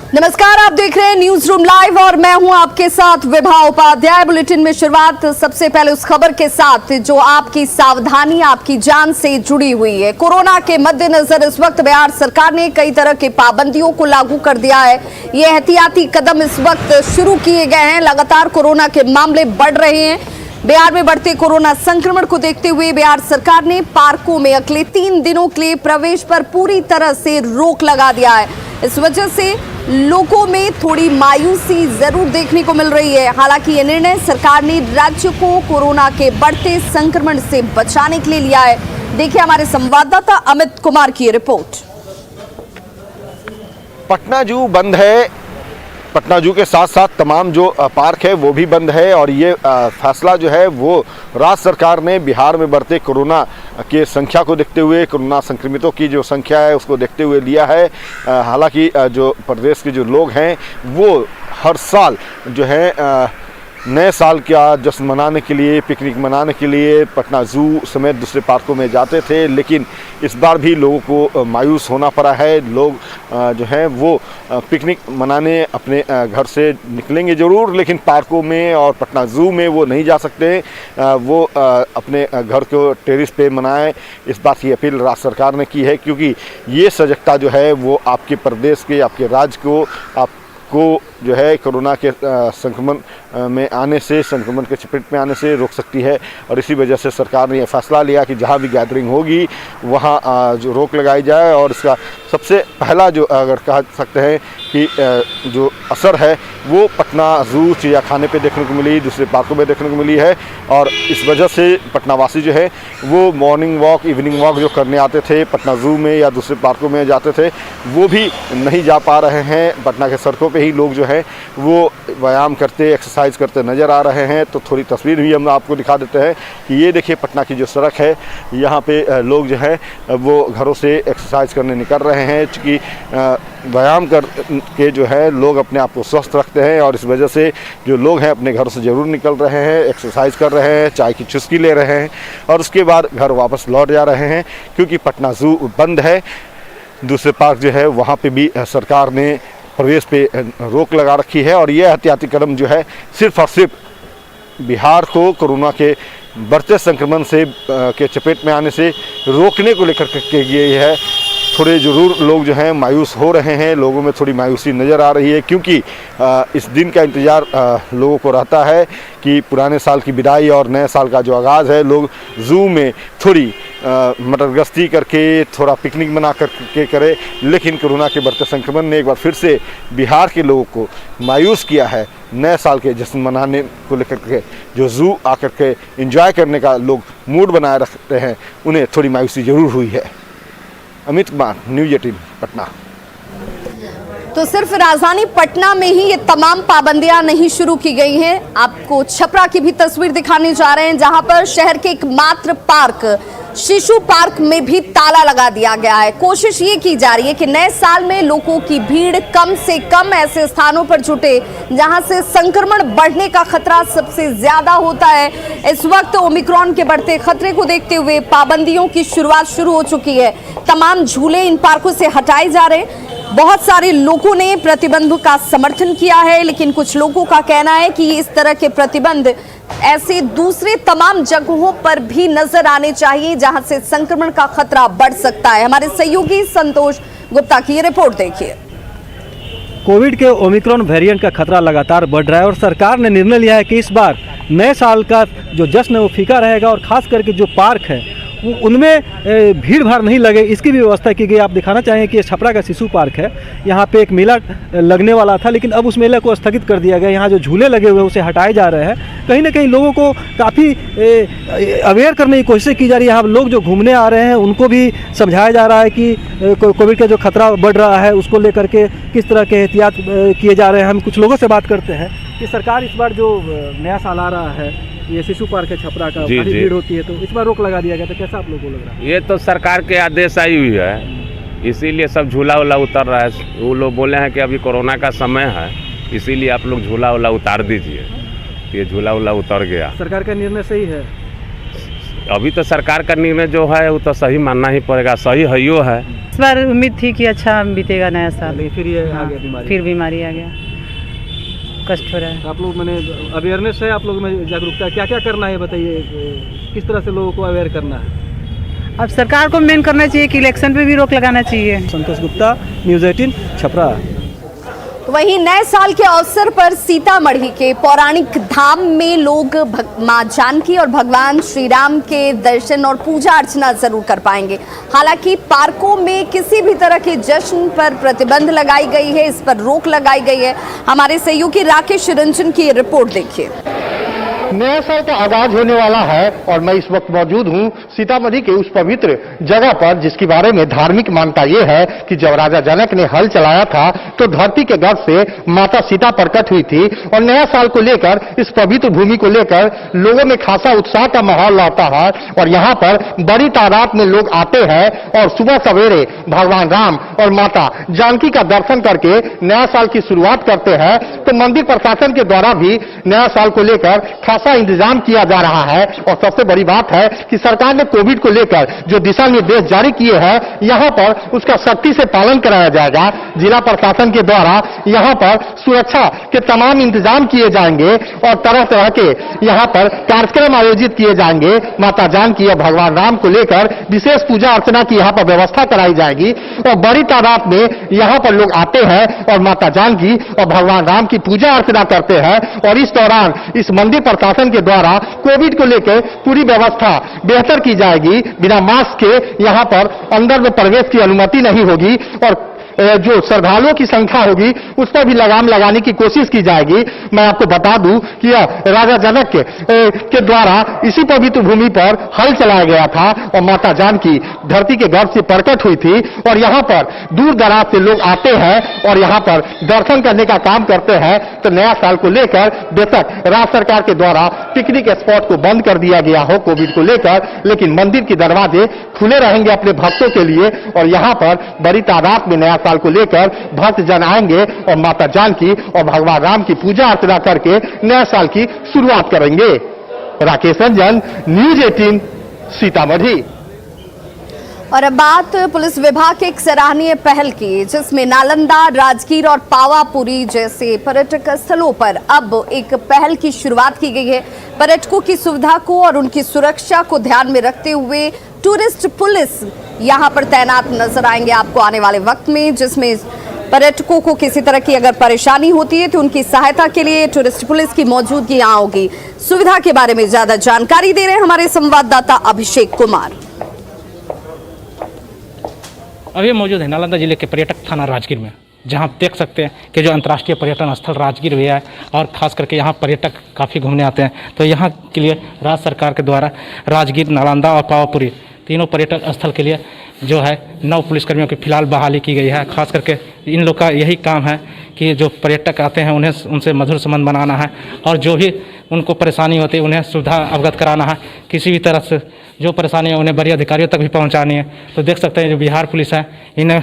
नमस्कार, आप देख रहे हैं न्यूज रूम लाइव और मैं हूं आपके साथ विभा उपाध्याय। बुलेटिन में शुरुआत सबसे पहले उस खबर के साथ जो आपकी सावधानी, आपकी जान से जुड़ी हुई है। कोरोना के मद्देनजर इस वक्त बिहार सरकार ने कई तरह की पाबंदियों को लागू कर दिया है। ये एहतियाती कदम इस वक्त शुरू किए गए हैं। लगातार कोरोना के मामले बढ़ रहे हैं। बिहार में बढ़ते कोरोना संक्रमण को देखते हुए बिहार सरकार ने पार्कों में अगले 3 दिनों के लिए प्रवेश पर पूरी तरह से रोक लगा दिया है। इस वजह से लोगों में थोड़ी मायूसी जरूर देखने को मिल रही है। हालांकि ये निर्णय सरकार ने राज्य को कोरोना के बढ़ते संक्रमण से बचाने के लिए लिया है। देखिए हमारे संवाददाता अमित कुमार की रिपोर्ट। पटना जू बंद है। पटना जू के साथ साथ तमाम जो पार्क है वो भी बंद है और ये फैसला जो है वो राज्य सरकार ने बिहार में बढ़ते कोरोना के संख्या को देखते हुए, कोरोना संक्रमितों की जो संख्या है उसको देखते हुए लिया है। हालांकि जो प्रदेश के जो लोग हैं वो हर साल जो है नए साल का जश्न मनाने के लिए, पिकनिक मनाने के लिए पटना जू समेत दूसरे पार्कों में जाते थे, लेकिन इस बार भी लोगों को मायूस होना पड़ा है। लोग जो हैं वो पिकनिक मनाने अपने घर से निकलेंगे ज़रूर, लेकिन पार्कों में और पटना जू में वो नहीं जा सकते। वो अपने घर को टेरिस पे मनाएं, इस बात की अपील राज्य सरकार ने की है, क्योंकि ये सजगता जो है वो आपके प्रदेश के, आपके राज्य को जो है कोरोना के संक्रमण में आने से, संक्रमण के चपेट में आने से रोक सकती है। और इसी वजह से सरकार ने यह फैसला लिया कि जहां भी गैदरिंग होगी वहां जो रोक लगाई जाए। और इसका सबसे पहला जो अगर कह सकते हैं कि जो असर है वो पटना जू, चिड़ियाखाने पे देखने को मिली, दूसरे पार्कों में देखने को मिली है। और इस वजह से पटनावासी जो है वो मॉर्निंग वॉक, इवनिंग वॉक जो करने आते थे पटना जू में या दूसरे पार्कों में जाते थे, वो भी नहीं जा पा रहे हैं। पटना के सड़कों पे ही लोग जो है वो व्यायाम करते, एक्सरसाइज करते नज़र आ रहे हैं। तो थोड़ी तस्वीर भी हम आपको दिखा देते हैं कि ये देखिए पटना की जो सड़क है, यहाँ पे लोग जो है वो घरों से एक्सरसाइज करने निकल रहे हैं। चूँकि व्यायाम कर के जो है लोग अपने आप को स्वस्थ रखते हैं और इस वजह से जो लोग हैं अपने घरों से ज़रूर निकल रहे हैं, एक्सरसाइज कर रहे हैं, चाय की चुस्की ले रहे हैं और उसके बाद घर वापस लौट जा रहे हैं। क्योंकि पटना जू बंद है, दूसरे पार्क जो है वहाँ पे भी सरकार ने प्रवेश पे रोक लगा रखी है। और ये एहतियाती कदम जो है सिर्फ और सिर्फ बिहार को कोरोना के बढ़ते संक्रमण से के चपेट में आने से रोकने को लेकर के ये है। थोड़े ज़रूर लोग जो हैं मायूस हो रहे हैं, लोगों में थोड़ी मायूसी नज़र आ रही है, क्योंकि इस दिन का इंतज़ार लोगों को रहता है कि पुराने साल की विदाई और नए साल का जो आगाज़ है, लोग जू में थोड़ी मटरगश्ती करके, थोड़ा पिकनिक मना करके करे। लेकिन कोरोना के बढ़ते संक्रमण ने एक बार फिर से बिहार के लोगों को मायूस किया है। नए साल के जश्न मनाने को लेकर के जो जू आकर के एंजॉय करने का लोग मूड बनाए रखते हैं, उन्हें थोड़ी मायूसी ज़रूर हुई है। अमित कुमार, न्यूज 18 पटना। तो सिर्फ राजधानी पटना में ही ये तमाम पाबंदियां नहीं शुरू की गई हैं। आपको छपरा की भी तस्वीर दिखाने जा रहे हैं, जहां पर शहर के एकमात्र पार्क शिशु पार्क में भी ताला लगा दिया गया है। कोशिश ये की जा रही है कि नए साल में लोगों की भीड़ कम से कम ऐसे स्थानों पर जुटे जहां से संक्रमण बढ़ने का खतरा सबसे ज्यादा होता है। इस वक्त ओमिक्रॉन के बढ़ते खतरे को देखते हुए पाबंदियों की शुरुआत शुरू हो चुकी है। तमाम झूले इन पार्कों से हटाए जा रहे हैं। बहुत सारे लोगों ने प्रतिबंध का समर्थन किया है, लेकिन कुछ लोगों का कहना है कि इस तरह के प्रतिबंध ऐसे दूसरे तमाम जगहों पर भी नजर आने चाहिए जहां से संक्रमण का खतरा बढ़ सकता है। हमारे सहयोगी संतोष गुप्ता की ये रिपोर्ट देखिए। कोविड के ओमिक्रॉन वेरिएंट का खतरा लगातार बढ़ रहा है और सरकार ने निर्णय लिया है कि इस बार नए साल का जो जश्न है वो फीका रहेगा और खास करके जो पार्क है उनमें भीड़ भाड़ नहीं लगे, इसकी भी व्यवस्था की गई। आप दिखाना चाहेंगे कि ये छपरा का शिशु पार्क है। यहाँ पे एक मेला लगने वाला था, लेकिन अब उस मेले को स्थगित कर दिया गया। यहाँ जो झूले लगे हुए हैं उसे हटाए जा रहे हैं। कहीं ना कहीं लोगों को काफ़ी अवेयर करने की कोशिश की जा रही है। यहाँ लोग जो घूमने आ रहे हैं उनको भी समझाया जा रहा है कि कोविड का जो खतरा बढ़ रहा है उसको लेकर के किस तरह के एहतियात किए जा रहे हैं। हम कुछ लोगों से बात करते हैं कि सरकार इस बार जो नया साल आ रहा है, ये शिशु पार्क है छपरा का, काफी भीड़ होती है, तो इस बार रोक लगा दिया गया। तो कैसा आप लोगों को लग रहा है? ये तो सरकार के आदेश आई हुई है, इसीलिए सब झूला वूला उतर रहा है। वो लोग बोले हैं कि अभी कोरोना का समय है, इसीलिए आप लोग झूला वूला उतार दीजिए। ये झूला वूला उतर गया। सरकार का निर्णय सही है। अभी तो सरकार का निर्णय जो है वो तो सही मानना ही पड़ेगा, सही है यो है। इस बार उम्मीद थी कि अच्छा बीतेगा नया साल, लेकिन फिर ये आ गया बीमारी। फिर बीमारी आ गया, कष्ट हो रहा है। आप लोग मैंने अवेयरनेस है, आप लोग में जागरूकता क्या क्या करना है बताइए, किस तरह से लोगों को अवेयर करना है? अब सरकार को मेन करना चाहिए कि इलेक्शन पे भी रोक लगाना चाहिए। संतोष गुप्ता, न्यूज़ 18 छपरा। वहीं नए साल के अवसर पर सीतामढ़ी के पौराणिक धाम में लोग मां जानकी और भगवान श्री राम के दर्शन और पूजा अर्चना जरूर कर पाएंगे। हालांकि पार्कों में किसी भी तरह के जश्न पर प्रतिबंध लगाई गई है, इस पर रोक लगाई गई है। हमारे सहयोगी राकेश रंजन की रिपोर्ट देखिए। नया साल का आगाज होने वाला है और मैं इस वक्त मौजूद हूं सीतामढ़ी के उस पवित्र जगह पर जिसके बारे में धार्मिक मान्यता ये है कि जब राजा जनक ने हल चलाया था तो धरती के गर्भ से माता सीता प्रकट हुई थी और नया साल को लेकर इस पवित्र भूमि को लेकर लोगों में खासा उत्साह का माहौल रहता है और यहाँ पर बड़ी तादाद में लोग आते हैं और सुबह सवेरे भगवान राम और माता जानकी का दर्शन करके नया साल की शुरुआत करते हैं। तो मंदिर प्रशासन के द्वारा भी नया साल को लेकर खासा इंतजाम किया जा रहा है और सबसे बड़ी बात है कि सरकार ने कोविड को लेकर जो दिशा निर्देश जारी किए हैं यहाँ पर उसका सख्ती से पालन कराया जाएगा। जिला प्रशासन के द्वारा यहाँ पर सुरक्षा के तमाम इंतजाम किए जाएंगे और तरह तरह के यहाँ पर कार्यक्रम आयोजित किए जाएंगे। माता जानकी और भगवान राम को लेकर विशेष पूजा अर्चना की यहाँ पर व्यवस्था कराई जाएगी और बड़ी तादाद में यहाँ पर लोग आते हैं और माता जानकी और भगवान राम की पूजा अर्चना करते हैं और इस दौरान इस मंदिर प्रशासन के द्वारा कोविड को लेकर पूरी व्यवस्था बेहतर की जाएगी। बिना मास्क के यहाँ पर अंदर में प्रवेश की अनुमति नहीं होगी और जो श्रद्धालुओं की संख्या होगी उस पर भी लगाम लगाने की कोशिश की जाएगी। मैं आपको बता दूं कि यह राजा जनक के द्वारा इसी पवित्र भूमि पर हल चलाया गया था और माता जानकी धरती के गर्भ से प्रकट हुई थी और यहाँ पर दूर दराज से लोग आते हैं और यहाँ पर दर्शन करने का काम करते हैं। तो नया साल को लेकर बेशक राज्य सरकार के द्वारा पिकनिक स्पॉट को बंद कर दिया गया हो कोविड को लेकर, लेकिन मंदिर के दरवाजे खुले रहेंगे अपने भक्तों के लिए और यहाँ पर बड़ी तादाद में नया साल को लेकर भक्त जन आएंगे और माता जानकी और भगवान राम की पूजा अर्चना करके नया साल की शुरुआत करेंगे। राकेश रंजन, न्यूज़ 18 सीतामढ़ी। और अब बात पुलिस विभाग के एक सराहनीय पहल की, जिसमें नालंदा, राजगीर और पावापुरी जैसे पर्यटक स्थलों पर अब एक पहल की शुरुआत की गई है। पर्यटकों की सुविधा को और उनकी सुरक्षा को ध्यान में रखते हुए टूरिस्ट पुलिस यहां पर तैनात नजर आएंगे आपको आने वाले वक्त में, जिसमें पर्यटकों को किसी तरह की अगर परेशानी होती है तो उनकी सहायता के लिए टूरिस्ट पुलिस की मौजूदगी यहां होगी। सुविधा के बारे में ज्यादा जानकारी दे रहे हैं हमारे संवाददाता अभिषेक कुमार। अभी मौजूद है नालंदा जिले के पर्यटक थाना राजगीर में, जहां आप देख सकते हैं कि जो अंतर्राष्ट्रीय पर्यटन स्थल राजगीर भी है और खास करके यहां पर्यटक काफ़ी घूमने आते हैं। तो यहां के लिए राज्य सरकार के द्वारा राजगीर, नालंदा और पावापुरी तीनों पर्यटक स्थल के लिए जो है 9 पुलिसकर्मियों की फिलहाल बहाली की गई है। खास करके इन लोग का यही काम है कि जो पर्यटक आते हैं उन्हें उनसे मधुर संबंध बनाना है और जो भी उनको परेशानी होती है उन्हें सुविधा अवगत कराना है। किसी भी तरह से जो परेशानी है उन्हें बड़ी अधिकारियों तक भी पहुंचानी है। तो देख सकते हैं जो बिहार पुलिस है इन्हें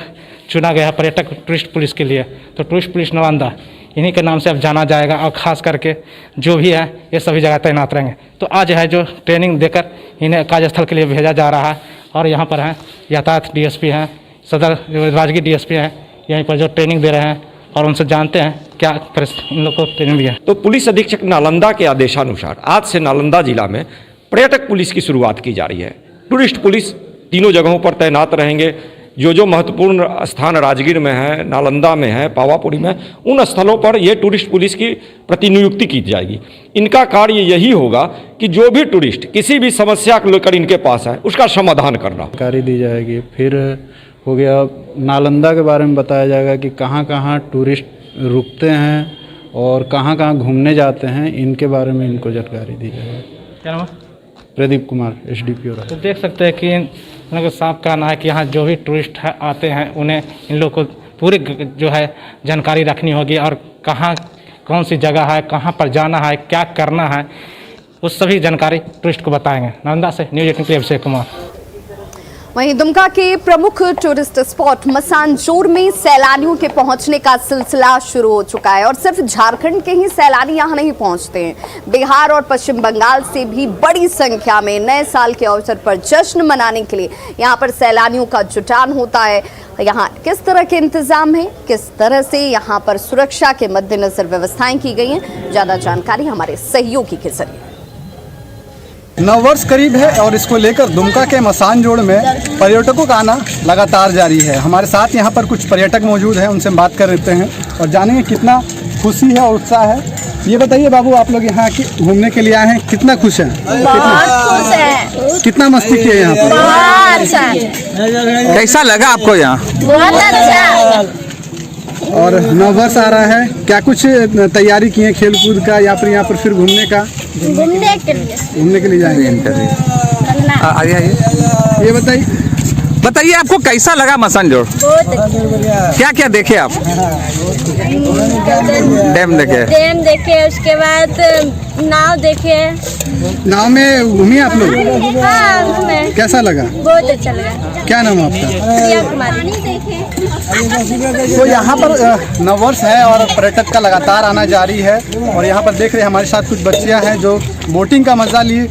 चुना गया है पर्यटक टूरिस्ट पुलिस के लिए। तो टूरिस्ट पुलिस नालंदा इन्हीं के नाम से अब जाना जाएगा और ख़ास करके जो भी है ये सभी जगह तैनात रहेंगे। तो आज है जो ट्रेनिंग देकर इन्हें कार्यस्थल के लिए भेजा जा रहा है और यहाँ पर हैं यातायात डीएसपी हैं, सदर राजगीर डीएसपी हैं, यहीं पर जो ट्रेनिंग दे रहे हैं और उनसे जानते हैं क्या इन लोग को ट्रेनिंग दिया। तो पुलिस अधीक्षक नालंदा के आदेशानुसार आज से नालंदा जिला में पर्यटक पुलिस की शुरुआत की जा रही है। टूरिस्ट पुलिस तीनों जगहों पर तैनात रहेंगे। जो महत्वपूर्ण स्थान राजगीर में है, नालंदा में है, पावापुरी में, उन स्थलों पर ये टूरिस्ट पुलिस की प्रतिनियुक्ति की जाएगी। इनका कार्य यही होगा कि जो भी टूरिस्ट किसी भी समस्या को लेकर इनके पास है उसका समाधान करना जानकारी दी जाएगी। फिर हो गया नालंदा के बारे में बताया जाएगा कि कहाँ कहाँ टूरिस्ट रुकते हैं और कहाँ कहाँ घूमने जाते हैं, इनके बारे में इनको जानकारी दी जाएगी। क्या नाम? प्रदीप कुमार, SDPO। तो देख सकते हैं कि इन लोगों को साफ कहना है कि यहाँ जो भी टूरिस्ट आते हैं उन्हें इन लोग को पूरी जो है जानकारी रखनी होगी और कहाँ कौन सी जगह है, कहाँ पर जाना है, क्या करना है, उस सभी जानकारी टूरिस्ट को बताएंगे। नालंदा से न्यूज़ 18 के लिए अभिषेक कुमार। वहीं दुमका के प्रमुख टूरिस्ट स्पॉट मसानजोर में सैलानियों के पहुंचने का सिलसिला शुरू हो चुका है और सिर्फ झारखंड के ही सैलानी यहां नहीं पहुंचते हैं। बिहार और पश्चिम बंगाल से भी बड़ी संख्या में नए साल के अवसर पर जश्न मनाने के लिए यहां पर सैलानियों का जुटान होता है। यहाँ किस तरह के इंतजाम है, किस तरह से यहाँ पर सुरक्षा के मद्देनजर व्यवस्थाएं की गई हैं, ज्यादा जानकारी हमारे सहयोगी के जरिए। नववर्ष करीब है और इसको लेकर दुमका के मसानजोड़ में पर्यटकों का आना लगातार जारी है। हमारे साथ यहाँ पर कुछ पर्यटक मौजूद हैं, उनसे बात कर लेते हैं और जानेंगे कितना खुशी है और उत्साह है। ये बताइए बाबू, आप लोग यहाँ घूमने के लिए आए हैं, कितना खुश हैं? बहुत खुश है। कितना मस्ती किए यहाँ पर? बहुत अच्छा। कैसा लगा आपको यहाँ? बहुत अच्छा। और नववर्ष आ रहा है, क्या कुछ तैयारी की है खेल कूद का या फिर यहाँ पर फिर घूमने का? घूमने के लिए जाएंगे। आइए ये बताइए आपको कैसा लगा मसानजोड़? बहुत अच्छा। क्या क्या देखे आप? डैम देखे, उसके बाद नाव देखे। नाव में घूमी आप लोग? हाँ, घूमे। कैसा लगा? बहुत अच्छा लगा। क्या नाम है आपका? प्रिया कुमारी। तो यहाँ पर नववर्ष है और पर्यटक का लगातार आना जारी है और यहाँ पर देख रहे हैं हमारे साथ कुछ बच्चियाँ हैं जो बोटिंग का मजा लिए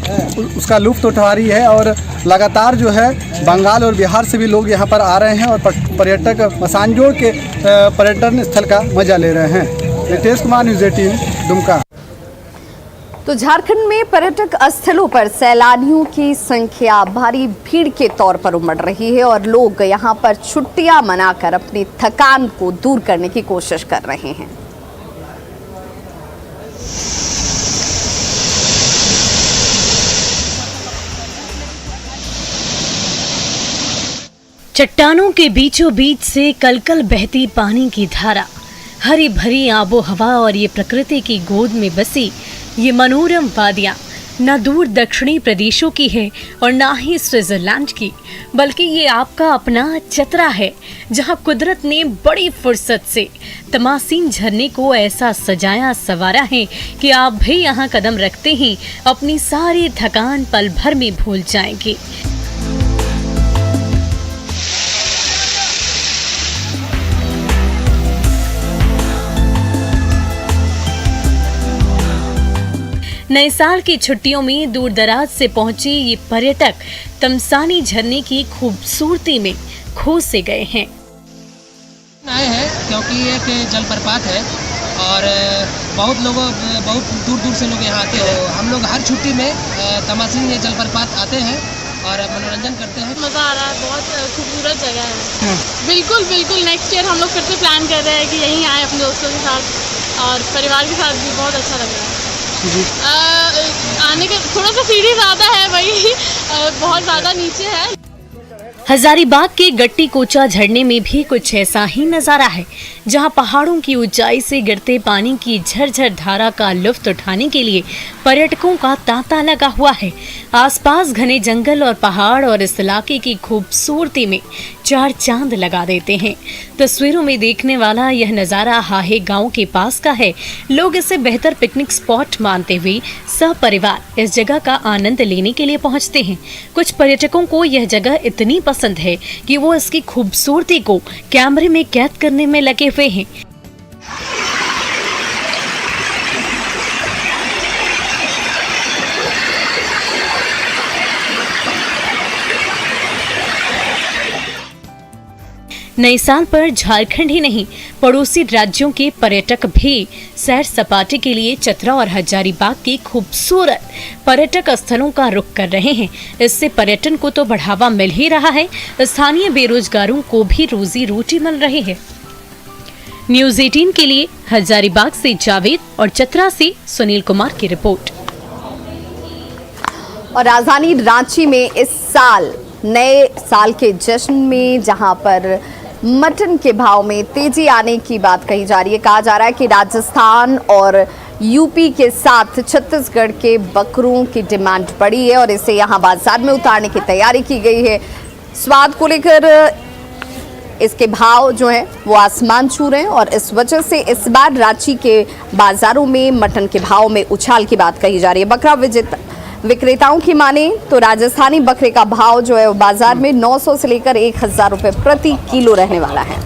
उसका लुत्फ उठा रही है और लगातार जो है बंगाल और बिहार से भी लोग यहाँ पर आ रहे हैं और पर्यटक मसानजोड़ के पर्यटन स्थल का मजा ले रहे हैं। नितेश कुमार, न्यूज़ 18 दुमका। तो झारखंड में पर्यटक स्थलों पर सैलानियों की संख्या भारी भीड़ के तौर पर उमड़ रही है और लोग यहां पर छुट्टियां मनाकर अपनी थकान को दूर करने की कोशिश कर रहे हैं। चट्टानों के बीचों बीच से कलकल बहती पानी की धारा, हरी भरी आबो हवा और ये प्रकृति की गोद में बसी ये मनोरम वादियाँ न दूर दक्षिणी प्रदेशों की है और ना ही स्विट्जरलैंड की, बल्कि ये आपका अपना चतरा है, जहाँ कुदरत ने बड़ी फुर्सत से तमासीन झरने को ऐसा सजाया संवारा है कि आप भी यहाँ कदम रखते ही अपनी सारी थकान पल भर में भूल जाएंगे। नए साल की छुट्टियों में दूर दराज से पहुंचे ये पर्यटक तमसानी झरने की खूबसूरती में खो से गए हैं। आए हैं क्योंकि एक जलप्रपात है और बहुत दूर दूर से लोग यहाँ आते हैं। हम लोग हर छुट्टी में तमसानी ये जलप्रपात आते हैं और मनोरंजन करते हैं। मज़ा आ रहा है, बहुत खूबसूरत जगह है। बिल्कुल नेक्स्ट ईयर हम लोग फिर से प्लान कर रहे हैं कि यहीं आए अपने दोस्तों के साथ और परिवार के साथ भी। बहुत अच्छा लग रहा है। आने का थोड़ा सा सीढ़ी ज़्यादा है, वही बहुत ज़्यादा नीचे है। हजारीबाग के गट्टी कोचा झरने में भी कुछ ऐसा ही नजारा है, जहां पहाड़ों की ऊंचाई से गिरते पानी की झरझर धारा का लुत्फ उठाने के लिए पर्यटकों का तांता लगा हुआ है। आसपास घने जंगल और पहाड़ और इस इलाके की खूबसूरती में चार चांद लगा देते हैं। तस्वीरों में देखने वाला यह नज़ारा हाहे गांव के पास का है। लोग इसे बेहतर पिकनिक स्पॉट मानते हुए सपरिवार इस जगह का आनंद लेने के लिए पहुंचते हैं। कुछ पर्यटकों को यह जगह इतनी पसंद है कि वो इसकी खूबसूरती को कैमरे में कैद करने में लगे हुए हैं। नए साल पर झारखंड ही नहीं, पड़ोसी राज्यों के पर्यटक भी सैर सपाटे के लिए चतरा और हजारीबाग के खूबसूरत पर्यटक स्थलों का रुख कर रहे हैं। इससे पर्यटन को तो बढ़ावा मिल ही रहा है, स्थानीय बेरोजगारों को भी रोजी रोटी मिल रही है। न्यूज़ 18 के लिए हजारीबाग से जावेद और चतरा से सुनील कुमार की रिपोर्ट। और राजधानी रांची में इस साल नए साल के जश्न में जहां पर मटन के भाव में तेजी आने की बात कही जा रही है। कहा जा रहा है कि राजस्थान और यूपी के साथ छत्तीसगढ़ के बकरों की डिमांड बढ़ी है और इसे यहां बाजार में उतारने की तैयारी की गई है। स्वाद को लेकर इसके भाव जो हैं वो आसमान छू रहे हैं और इस वजह से इस बार रांची के बाजारों में मटन के भाव में उछाल की बात कही जा रही है। बकरा विक्रेताओं की माने तो राजस्थानी बकरे का भाव जो है वो बाजार में 900 से लेकर 1000 रुपए प्रति किलो रहने वाला है।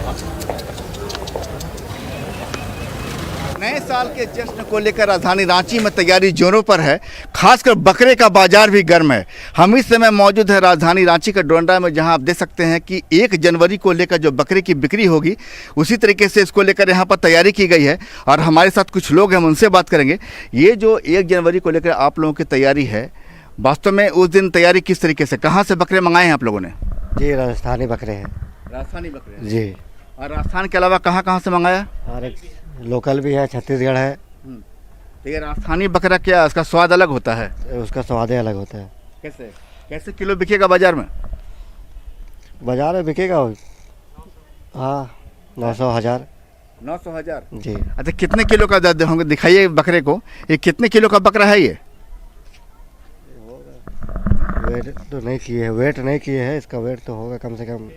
नए साल के जश्न को लेकर राजधानी रांची में तैयारी जोरों पर है। खासकर बकरे का बाजार भी गर्म है। हम इस समय मौजूद है राजधानी रांची का डोरंडा में, जहां आप देख सकते हैं कि 1 जनवरी को लेकर जो बकरे की बिक्री होगी उसी तरीके से इसको लेकर यहां पर तैयारी की गई है। और हमारे साथ कुछ लोग हैं, हम उनसे बात करेंगे। ये जो 1 जनवरी को लेकर आप लोगों की तैयारी है, वास्तव में उस दिन तैयारी किस तरीके से, कहाँ से बकरे मंगाए हैं आप लोगों ने? जी राजस्थानी बकरे हैं। राजस्थानी बकरे जी। और राजस्थान के अलावा कहाँ से मंगाया? और एक लोकल भी है, छत्तीसगढ़ है। तो ये राजस्थानी बकरा क्या, उसका स्वाद अलग होता है? उसका स्वाद ही अलग होता है। कैसे कैसे किलो बिकेगा बाजार में? बाजार में बिकेगा हाँ 900 1000। 900 1000 जी। अच्छा, कितने किलो का दर्द होंगे, दिखाइए बकरे को। ये कितने किलो का बकरा है? ये वेट तो नहीं किए है, वेट नहीं किए है, इसका वेट तो होगा कम से कम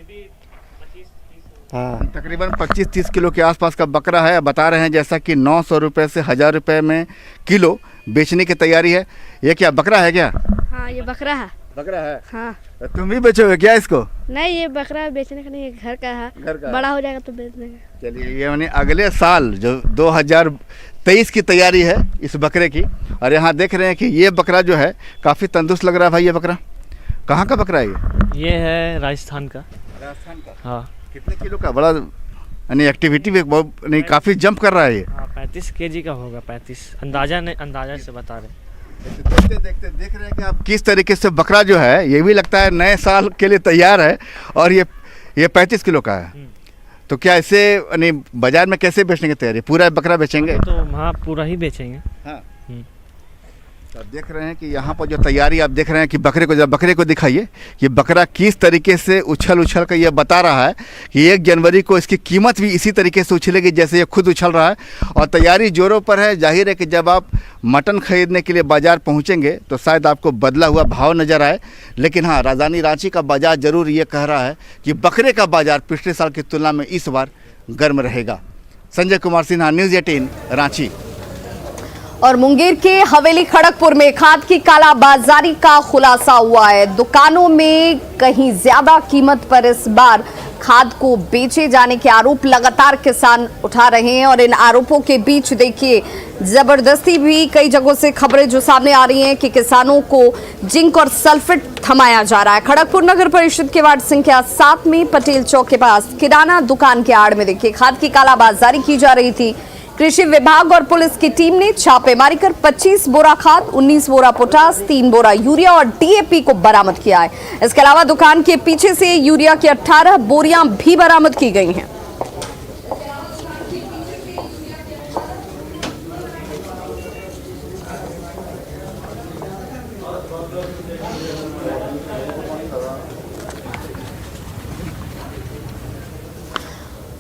हाँ तकरीबन 25-30 किलो के आसपास का बकरा है। बता रहे हैं जैसा कि 900 रुपये से 1000 रुपये में किलो बेचने की तैयारी है। ये क्या बकरा है क्या? हाँ ये बकरा है। बकरा है? हाँ। तुम भी बेचोगे क्या इसको? नहीं ये बकरा बेचने का नहीं, घर का है। घर का बड़ा हो जाएगा तो बेच देंगे। चलिए, ये यानी अगले साल जो 2023 की तैयारी है इस बकरे की। और यहाँ देख रहे हैं कि ये बकरा जो है काफ़ी तंदुरुस्त लग रहा है भाई। ये बकरा कहाँ का बकरा है? ये है राजस्थान का। राजस्थान का? हाँ। कितने किलो का? बड़ा यानी एक्टिविटी भी बहुत नहीं, काफ़ी जंप कर रहा है ये। 35 केजी का होगा। 35 अंदाजा से बता रहे। देखते देख रहे हैं कि आप किस तरीके से बकरा जो है, ये भी लगता है नए साल के लिए तैयार है। और ये 35 किलो का है। तो क्या इसे यानी बाजार में कैसे बेचने की तैयारी? पूरा बकरा बेचेंगे? तो हाँ पूरा ही बेचेंगे। हाँ। तो आप देख रहे हैं कि यहाँ पर जो तैयारी आप देख रहे हैं कि बकरे को दिखाइए कि बकरा किस तरीके से उछल कर ये बता रहा है कि 1 जनवरी को इसकी कीमत भी इसी तरीके से उछलेगी जैसे ये खुद उछल रहा है। और तैयारी जोरों पर है। जाहिर है कि जब आप मटन खरीदने के लिए बाज़ार पहुँचेंगे तो शायद आपको बदला हुआ भाव नज़र आए। लेकिन हाँ, राजधानी रांची का बाज़ार ज़रूर ये कह रहा है कि बकरे का बाज़ार पिछले साल की तुलना में इस बार गर्म रहेगा। संजय कुमार सिन्हा, न्यूज़ 18 रांची। और मुंगेर के हवेली खड़गपुर में खाद की कालाबाजारी का खुलासा हुआ है। दुकानों में कहीं ज्यादा कीमत पर इस बार खाद को बेचे जाने के आरोप लगातार किसान उठा रहे हैं। और इन आरोपों के बीच देखिए जबरदस्ती भी कई जगहों से खबरें जो सामने आ रही हैं कि किसानों को जिंक और सल्फेट थमाया जा रहा है। खड़गपुर नगर परिषद के वार्ड संख्या 7 में पटेल चौक के पास किराना दुकान के आड़ में देखिए खाद की कालाबाजारी की जा रही थी। कृषि विभाग और पुलिस की टीम ने छापेमारी कर 25 बोरा खाद, 19 बोरा पोटास, 3 बोरा यूरिया और डीएपी को बरामद किया है। इसके अलावा दुकान के पीछे से यूरिया की 18 बोरियां भी बरामद की गई हैं।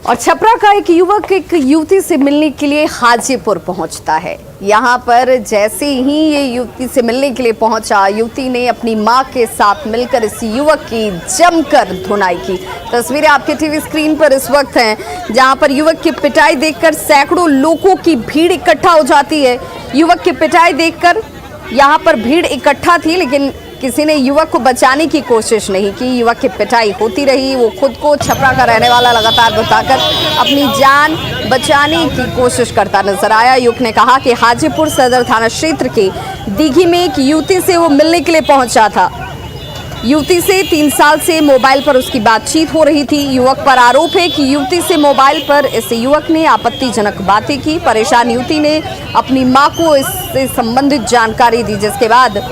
और छपरा का एक युवक एक युवती से मिलने के लिए हाजीपुर पहुंचता है। यहाँ पर जैसे ही ये युवती से मिलने के लिए पहुंचा, युवती ने अपनी मां के साथ मिलकर इस युवक की जमकर धुनाई की। तस्वीरें आपके टीवी स्क्रीन पर इस वक्त हैं, जहां पर युवक की पिटाई देखकर सैकड़ों लोगों की भीड़ इकट्ठा हो जाती है। युवक की पिटाई देखकर यहाँ पर भीड़ इकट्ठा थी, लेकिन किसी ने युवक को बचाने की कोशिश नहीं की। युवक की पिटाई होती रही। वो खुद को छपरा का रहने वाला लगातार बताकर अपनी जान बचाने की कोशिश करता नजर आया। युवक ने कहा कि हाजीपुर सदर थाना क्षेत्र के दीघी में एक युवती से वो मिलने के लिए पहुंचा था। युवती से 3 साल से मोबाइल पर उसकी बातचीत हो रही थी। युवक पर आरोप है कि युवती से मोबाइल पर इस युवक ने आपत्तिजनक बातें की। परेशान युवती ने अपनी मां को इससे संबंधित जानकारी दी, जिसके बाद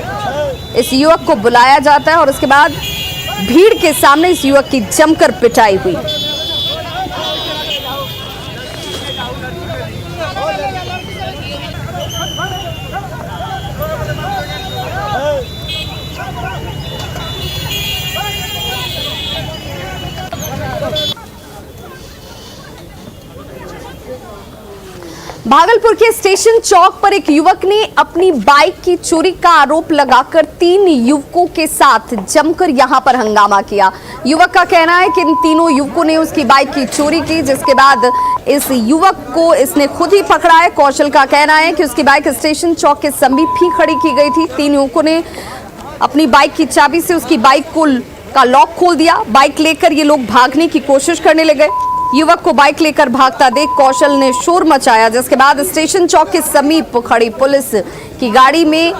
इस युवक को बुलाया जाता है और उसके बाद भीड़ के सामने इस युवक की जमकर पिटाई हुई। भागलपुर के स्टेशन चौक पर एक युवक ने अपनी बाइक की चोरी का आरोप लगाकर 3 युवकों के साथ जमकर यहां पर हंगामा किया। युवक का कहना है कि इन तीनों युवकों ने उसकी बाइक की चोरी की, जिसके बाद इस युवक को इसने खुद ही पकड़ा है। कौशल का कहना है कि उसकी बाइक स्टेशन चौक के समीप ही खड़ी की गई थी। 3 युवकों ने अपनी बाइक की चाबी से उसकी बाइक का लॉक खोल दिया। बाइक लेकर ये लोग भागने की कोशिश करने लगे। युवक को बाइक लेकर भागता देख कौशल ने शोर मचाया, जिसके बाद स्टेशन चौक के समीप खड़ी पुलिस की गाड़ी में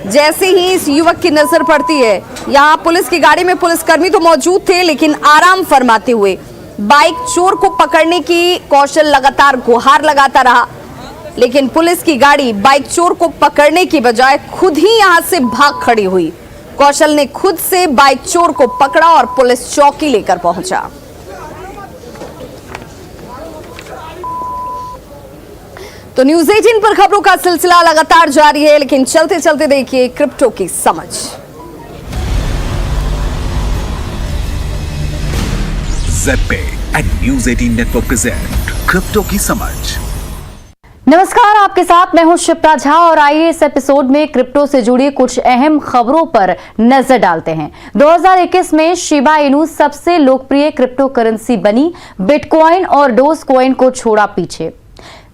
जैसे ही इस युवक की नजर पड़ती है, यहां पुलिस की गाड़ी में पुलिसकर्मी तो मौजूद थे, लेकिन आराम फरमाते हुए बाइक चोर को पकड़ने की कौशल लगातार गुहार लगाता रहा। लेकिन पुलिस की गाड़ी बाइक चोर को पकड़ने की बजाय खुद ही यहां से भाग खड़ी हुई। कौशल ने खुद से बाइक चोर को पकड़ा और पुलिस चौकी लेकर पहुंचा। तो न्यूज़ 18 पर खबरों का सिलसिला लगातार जारी है, लेकिन चलते चलते देखिए क्रिप्टो की समझ। Z and news 18 network present crypto की समझ। नमस्कार, आपके साथ मैं हूं शिप्रा झा और आइए इस एपिसोड में क्रिप्टो से जुड़ी कुछ अहम खबरों पर नजर डालते हैं। 2021 में शिबा इनू सबसे लोकप्रिय क्रिप्टो करेंसी बनी, बिटकॉइन और डोज कॉइन को छोड़ा पीछे।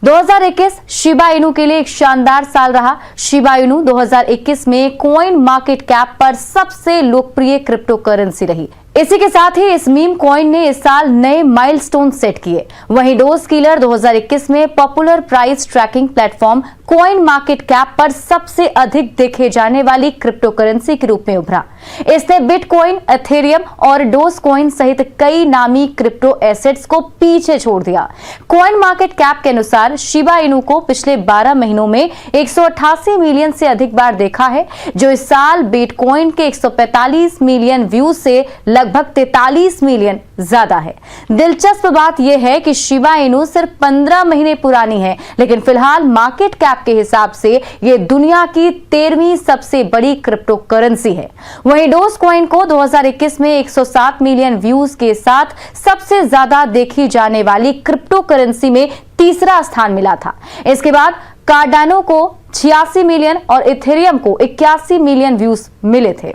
2021 शिबा इनू के लिए एक शानदार साल रहा। शिबा इनू 2021 में कॉइन मार्केट कैप पर सबसे लोकप्रिय क्रिप्टो करेंसी रही। इसी के साथ ही इस मीम कॉइन ने इस साल नए माइलस्टोन सेट किए। वहीं डोज किलर 2021 में popular price tracking platform Coin Market Cap पर सबसे अधिक देखे जाने वाली क्रिप्टो करेंसी के रूप में उभरा। इसने बिटकॉइन, एथेरियम और डोज कॉइन सहित कई नामी क्रिप्टो एसेट्स को पीछे छोड़ दिया। कॉइन मार्केट कैप के अनुसार शिबा इनू को पिछले 12 महीनों में 188 मिलियन से अधिक बार देखा है, जो इस साल बिटकॉइन के 145 मिलियन व्यूज से लगभग 43 मिलियन ज्यादा है। दिलचस्प बात यह है कि शिबा इनू सिर्फ 15 महीने पुरानी है, लेकिन फिलहाल मार्केट कैप के हिसाब से यह दुनिया की 13वीं सबसे बड़ी क्रिप्टो करेंसी है। वहीं डोज कॉइन को 2021 में 107 मिलियन व्यूज के साथ सबसे ज्यादा देखी जाने वाली क्रिप्टो करेंसी में तीसरा स्थान मिला था। इसके बाद कार्डानो को 86 मिलियन और इथेरियम को 81 मिलियन व्यूज मिले थे।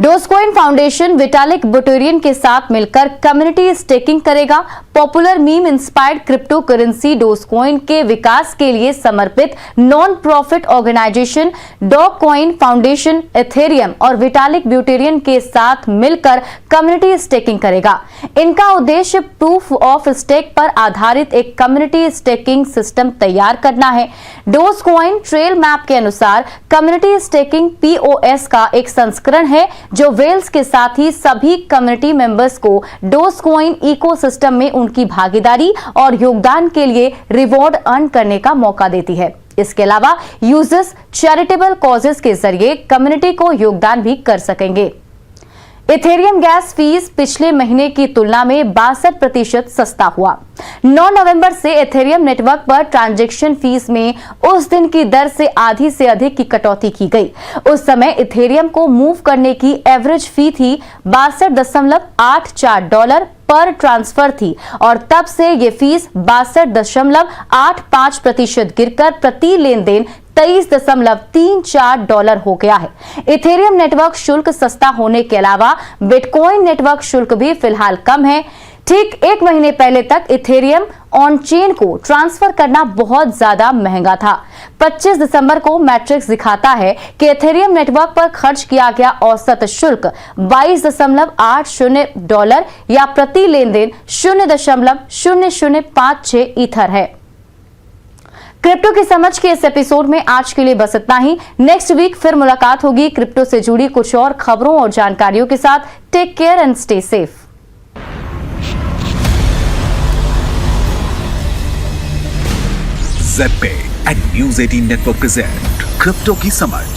डोजकॉइन फाउंडेशन विटालिक बुटेरियन के साथ मिलकर कम्युनिटी स्टेकिंग करेगा। Popular meme inspired crypto currency Dogecoin के विकास के लिए समर्पित non profit organization Dogecoin foundation Ethereum और विटालिक ब्यूटेरियन के साथ मिलकर कम्युनिटी स्टेकिंग करेगा। इनका उद्देश्य प्रूफ ऑफ स्टेक पर आधारित एक कम्युनिटी स्टेकिंग सिस्टम तैयार करना है। डोजकॉइन ट्रेल मैप के अनुसार कम्युनिटी स्टेकिंग POS का एक संस्करण है, जो वेल्स के साथ ही सभी कम्युनिटी मेंबर्स को डोजकॉइन इकोसिस्टम में उनकी भागीदारी और योगदान के लिए रिवॉर्ड अर्न करने का मौका देती है। इसके अलावा यूजर्स चैरिटेबल कॉजेस के जरिए कम्युनिटी को योगदान भी कर सकेंगे। इथेरियम गैस फीस पिछले महीने की तुलना में 62% सस्ता हुआ। 9 नवंबर से इथेरियम नेटवर्क पर ट्रांजैक्शन फीस में उस दिन की दर से आधी से अधिक की कटौती की गई। उस समय इथेरियम को मूव करने की एवरेज फी थी $62.84 पर ट्रांसफर थी और तब से ये फीस 62.85% गिरकर प्रति लेन देन $23.34 हो गया है। इथेरियम नेटवर्क शुल्क सस्ता होने के अलावा बिटकॉइन नेटवर्क शुल्क भी फिलहाल कम है। ठीक 1 महीने पहले तक इथेरियम ऑन चेन को ट्रांसफर करना बहुत ज्यादा महंगा था। 25 दिसंबर को मैट्रिक्स दिखाता है कि इथेरियम नेटवर्क पर खर्च किया गया औसत शुल्क $22.80 या प्रति लेन देन 0.0056 ईथर है। क्रिप्टो की समझ के इस एपिसोड में आज के लिए बस इतना ही। नेक्स्ट वीक फिर मुलाकात होगी क्रिप्टो से जुड़ी कुछ और खबरों और जानकारियों के साथ। Take care and stay safe. Z and news 18 network present crypto की समझ।